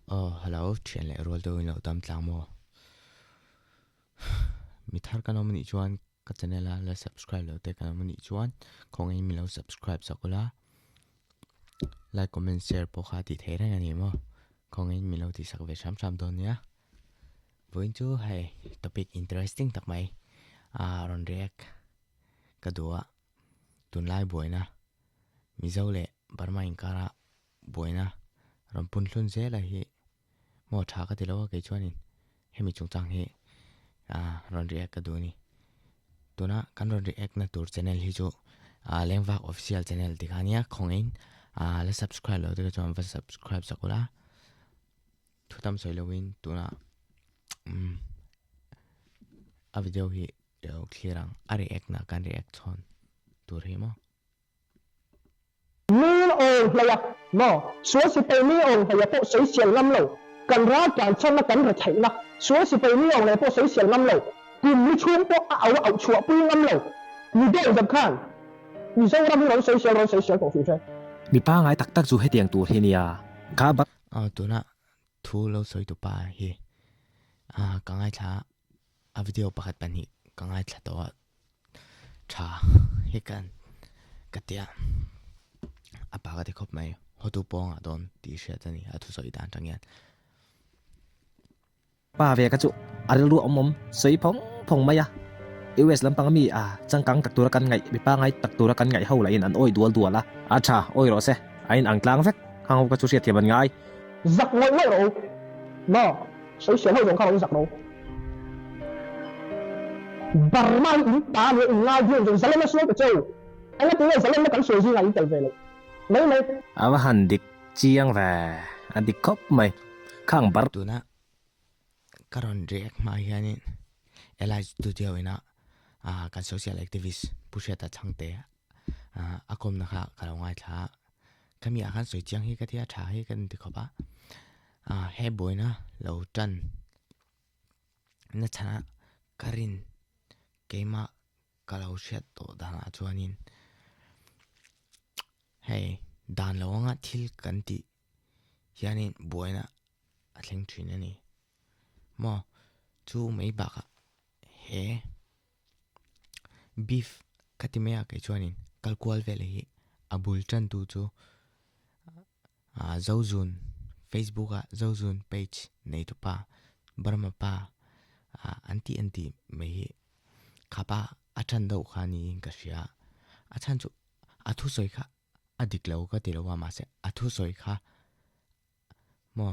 Hello, chuyện lệ rồi tôi lâu tâm tlang mo. Mi thar kan om ni chuan ka channel la subscribe lo te kan om ni chuan kong ai mi lo subscribe sakula. Like comment share po kha ti the ra ni mo. Kong ai mi lo ti sak ve sam sam don ya. Voin chu hai topic interesting tak mai. Ron react ka dua tun lai boina. Mi zo le barma inkara boina. Ron pun hlun ze la hi mo tha ka ti lo ke chuanin. Hemi chung chang hi ron react ka du ni tuna kan ron react na tur channel hi chu lengwak official channel tikania khongin la subscribe lo te chuan va subscribe sakula thutam soilowin tuna a video hi clearang a react na kan react chon tur hi mo mi ong hlaya mo suai si pe mi ong hlaya po soi sial lam lo kan ra kan chon na kan ra thai na suai si pe mi ong le po soi sial lam lo kim mi chum po au chua pu lam lo ni de dab khan ni so ram lo soi sial ko fi che mi pa ngai tak tak chu he tiang tur hi nia ka ba tuna thu lo soi tu pa hi ka ngai tha a video pakhat pan hi ka ngai tha to tha hi kan katia apa ka te khop mai hotu pong adon ti sha tani athu soi dan tangyan pa ve ka chu aril ru om sei phong maya US lampang mi changkang tak tur kan ngai mi pa ngai tak tur kan ngai ho la in an oi dual la acha oi ro se ain ang tlang vek hang ka chu sia thiaban ngai giặc ngoi ngoi ro mo soi sial ho dong kha lo giặc ro bar mai in ta ni in ngai yu dong zalam na suai ka cheu anh ấy tiếng zalam na kan soi ji ngai tel ve lo mấy awa han dik chiang ve adik khop mai khang bar tuna karon react ma hianin Eli studio ina kan social activist pusheta changte akom na kha kalongai tha kami akan soi chiang hi ka thia tha hi kan ti khoba he boina lo tan na chana karin keima kalau shet to dana chuanin hey dan lawanga thil kan ti hianin boina athleng thin ani mo chu mai ba ka he beef katimea ke chuanin kalkwal vele hi abul chan tu chu zozun facebook zozun page nei tu pa barma pa anti mai hi khapa athan do khani ka sia athan chu athu soi kha adik lo ka ti lo wa ma se athu soi kha mo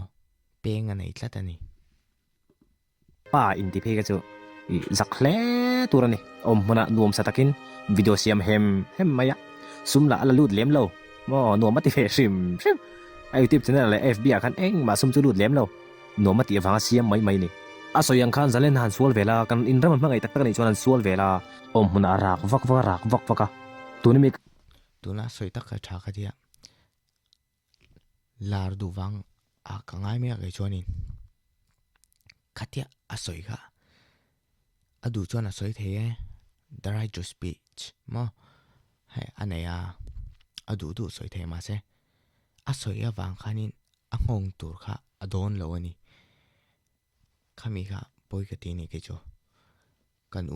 penga nei tlatani pa in ti phe ka chu zakhle turani om mona nuam satakin video siam hem maya sumla ala lut lem lo mo nuam mati fe sim ai youtube channel le fb kan eng ma sum chu lut lem lo nuam mati awanga siam mai ni aso yang khan zalen han sual vela kan in ram mangai tak tak ni chuan sual vela om mona rak vak ka tuni mi tuna soi tak ka tha ka dia lar du wang ka ngai me ka chuanin khatia asoi kha adu chuan asoi the the right to speech mo hai anaya adu du soi the ma se asoi ya wang khanin angong tur kha adon lo ani khami kha poi ka ti ni ke cho kan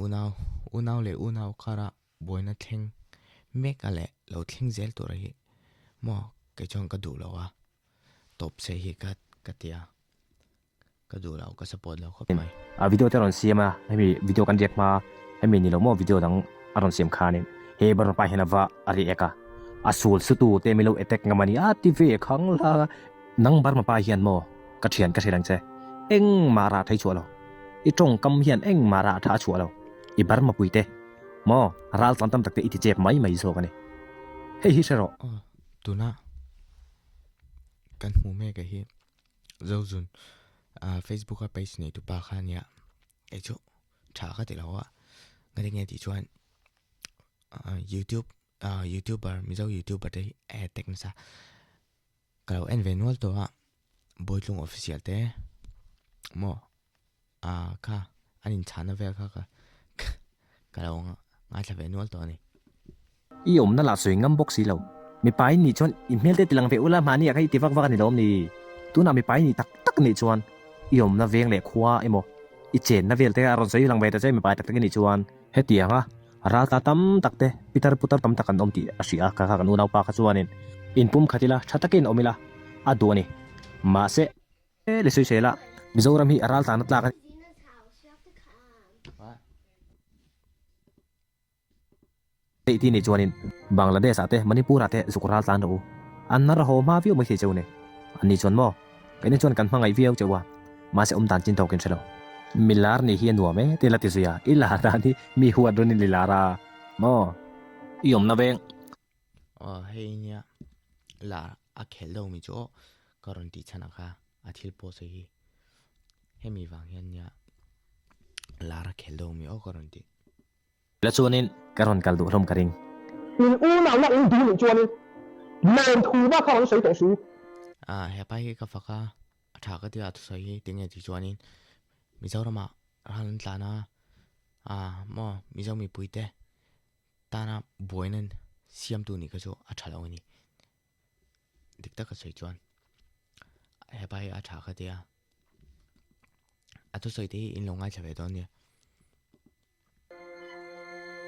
unau le unau khara boina thleng mek ale lo thleng zel tur hi mo ke chong ka du lo wa top se hi ka tia ka du lo ka support lo khop mai video te ron siama hemi video kan rek ma hemi ni lo mo video dang aron siam khanin he bar pa henawa ari eka asul sutu te milo attack ngamani tv khang la nang bar ma pa hian mo ka thian ka thirang che eng mara thai chualo I trong kam hian eng mara tha chualo I bar ma puite mo ral tam tak te iti chep mai so kani he hi sero tuna kan mu me ka hi zozun Facebook page nei tu pa khania e chu tha ka ti lawa ngari nge ti chuan YouTube YouTuber mi zo YouTuber te tek na sa kalau en venual to boitlung official te mo kha anin chana vel kha ka kalau nga tha venual to ni I om na la soi ngam box si lo mi pai ni chon email te tilang ve ula mani ya kai tivak vak ni lom ni tu na mi pai ni tak tak ni chuan iom na veng le khua emo I chen na vel te aron sei lang be te chei mi pai tak ni chuan he tianga ral ta tam tak te pitar putar tam takan om ti asia ka kan unau pa ka chuanin in pum khatila thatakin omila adoni ma se le sei sela mizoram hi aral ta na tla ka ti ni chuanin Bangladesh ate Manipur ate zukural tan ro an nar ho ma viu mai cheu ne ani chuan mo cái này chuan kan hmangai viau chewa ma se tan chin tokin chelo milar ni hi nuam e te lati zuya ila ta ni mi huwa don ni lara mo iom na veng hei nia la a khel lo mi cho karon ti chana kha a thil po se hi hemi wang hian nia lara khel lo mi o karon ti la chuanin karon kal du rom karing in u nào na in du ni chuan men thu ba kha on sei to su he pa hi ka faka tha ka ti a thu sai hi tinge ti chuanin Mizorama halan tlana mo Mizomi puite tana boinen siam tu ni ka chu a thalo ni dikta ka sei chuan he pa hi a tha ka tia a thu sai ti in longai chave don ni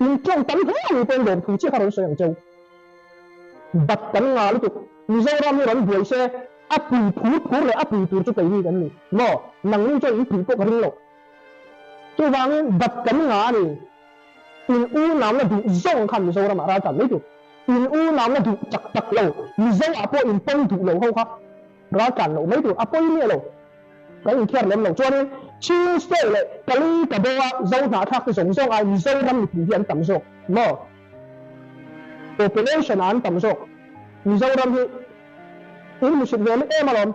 in trong tấm thế ni bên đường thu chi kha on sei ang châu bat kan nga lu tu Mizoram ni ron buai se a pu phu le a pu tur chu kai ni kan ni no nang ni cho in pu ko ring lo chu wang bat kan nga ni in u nam na du zong khan Mizoram ra kan ni tu in u nam na du chak tak lo Mizo apo in pong du lo ho kha ra kan lo mai tu apo ni lo cái in kher lem lo cho nên chiu se le kali ka bo zo na thak ti song song ai Mizoram ni pu hian tam so no population an tam so Mizoram hi in mu sit vele e malon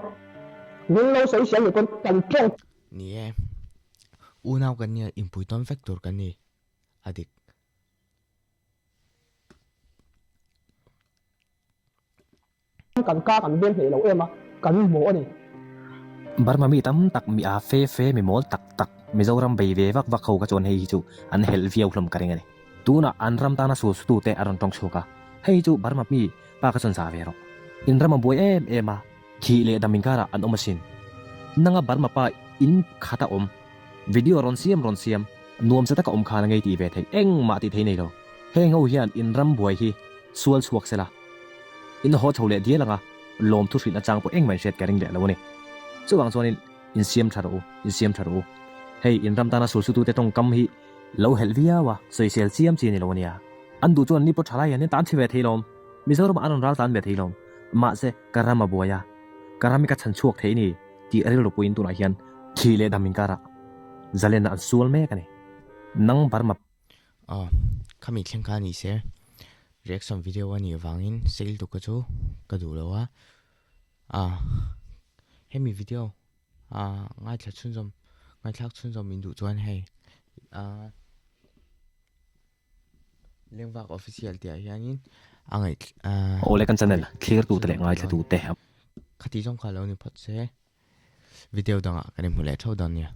ning lo sei sian ni kon kan tong ni e unaw kan nia impui ton factor kan ni adik kan ka kan ben he lo ema kan mo ani barma mi tam tak mi a fe mi mol tak tak Mizoram bei ve vak vak khau ka chon hei chu an hel viau hlom karing ani tuna an ram ta na su tu te aron tong chuka hei chu barma mi pa ka chon sa ve ro in ram boy ema khi le damingkara an omasin nanga barma pa in khata om video ron siam nuam sa ta ka om khana ngai ti ve thei eng ma ti thei nei lo he ngau hian in ram boy hi sual suak sela in ho chole dia langa lom thu thrin achang po eng mai shet karing le lo ni chuwang chuanin in siam tharo hei in ram ta na su tu te tong kam hi lo hel via wa social siam chi ni lo nia an du chuan ni po thala yan tan thi ve thei lom Mizoram anon ral tan ve thei lom ma se karama boya karami ka chan chuak thei ni ti aril ro puin tu na hian khile damingkara zalen an sul me ka ni nang barma kami thleng ka ni se reaction video ani wangin sale tu ka chu ka du lo wa hemi video ngai thla chun zom min du chuan hei lengwak official tia hianin angai ole kan channel clear tu tele ngai thla tu te khati jong kha lo ni phat se video danga kan mu le thau dan nia